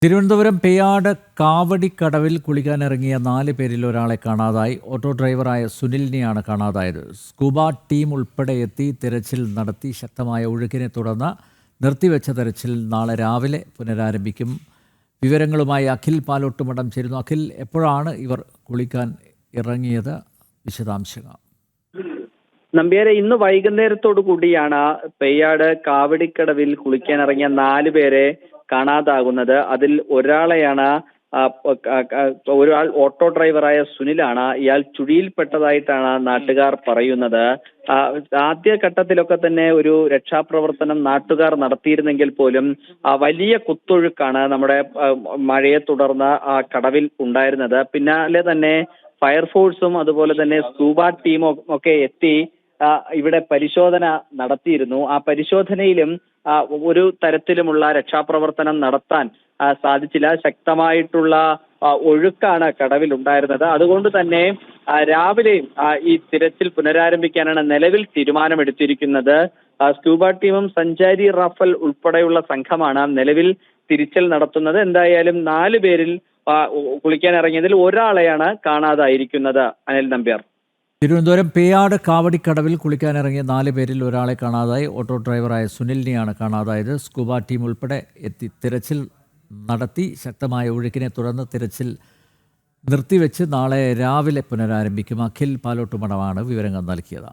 തിരുവനന്തപുരം പേയാട് കാവടിക്കടവിൽ കുളിക്കാനിറങ്ങിയ 4 പേരിൽ ഒരാളെ കാണാതായി. ഓട്ടോ ഡ്രൈവറായ സുനിലിനെയാണ് കാണാതായത്. സ്കൂബ ടീം ഉൾപ്പെടെ എത്തി തിരച്ചിൽ നടത്തി. ശക്തമായ ഒഴുക്കിനെ തുടർന്ന് നിർത്തിവെച്ച തെരച്ചിൽ നാളെ രാവിലെ പുനരാരംഭിക്കും. വിവരങ്ങളുമായി അഖിൽ പാലോട്ടുമഠം ചേരുന്നു. അഖിൽ, എപ്പോഴാണ് ഇവർ കുളിക്കാൻ ഇറങ്ങിയത്? വിശദാംശങ്ങൾ. നമ്പ്യാരെ, ഇന്ന് വൈകുന്നേരത്തോടു കൂടിയാണ് പേയാട് കാവടിക്കടവിൽ കുളിക്കാനിറങ്ങിയ 4 പേരെ കാണാതാകുന്നത്. അതിൽ ഒരാളെയാണ് ഒരാൾ ഓട്ടോ ഡ്രൈവറായ സുനിലാണ്. ഇയാൾ ചുഴിയിൽപ്പെട്ടതായിട്ടാണ് നാട്ടുകാർ പറയുന്നത്. ആദ്യഘട്ടത്തിലൊക്കെ തന്നെ ഒരു രക്ഷാപ്രവർത്തനം നാട്ടുകാർ നടത്തിയിരുന്നെങ്കിൽ പോലും വലിയ കുത്തൊഴുക്കാണ് നമ്മുടെ മഴയെ തുടർന്ന് ആ കടവിൽ ഉണ്ടായിരുന്നത്. പിന്നാലെ തന്നെ ഫയർഫോഴ്സും അതുപോലെ തന്നെ സ്കൂബ ടീമും ഒക്കെ എത്തി ഇവിടെ പരിശോധന നടത്തിയിരുന്നു. ആ പരിശോധനയിലും ഒരു തരത്തിലുമുള്ള രക്ഷാപ്രവർത്തനം നടത്താൻ സാധിച്ചില്ല. ശക്തമായിട്ടുള്ള ഒഴുക്കാണ് കടവിൽ ഉണ്ടായിരുന്നത്. അതുകൊണ്ട് തന്നെ രാവിലെയും ഈ തിരച്ചിൽ പുനരാരംഭിക്കാനാണ് നിലവിൽ തീരുമാനമെടുത്തിരിക്കുന്നത്. സ്കൂബ ടീമും സഞ്ചാരി റഫൽ ഉൾപ്പെടെയുള്ള സംഘമാണ് നിലവിൽ തിരച്ചിൽ നടത്തുന്നത്. എന്തായാലും 4 പേരിൽ കുളിക്കാനിറങ്ങിയതിൽ ഒരാളെയാണ് കാണാതായിരിക്കുന്നത്. അനിൽ നമ്പ്യാർ. തിരുവനന്തപുരം പേയാട് കാവടിക്കടവിൽ കുളിക്കാനിറങ്ങിയ 4 പേരിൽ ഒരാളെ കാണാതായി. ഓട്ടോ ഡ്രൈവറായ സുനിലിനെയാണ് കാണാതായത്. സ്കൂബ ടീം ഉൾപ്പെടെ എത്തി തിരച്ചിൽ നടത്തി. ശക്തമായ ഒഴുക്കിനെ തുടർന്ന് തിരച്ചിൽ നിർത്തിവെച്ച് നാളെ രാവിലെ പുനരാരംഭിക്കും. അഖിൽ പാലോട്ടുമഠമാണ് വിവരങ്ങൾ നൽകിയത്.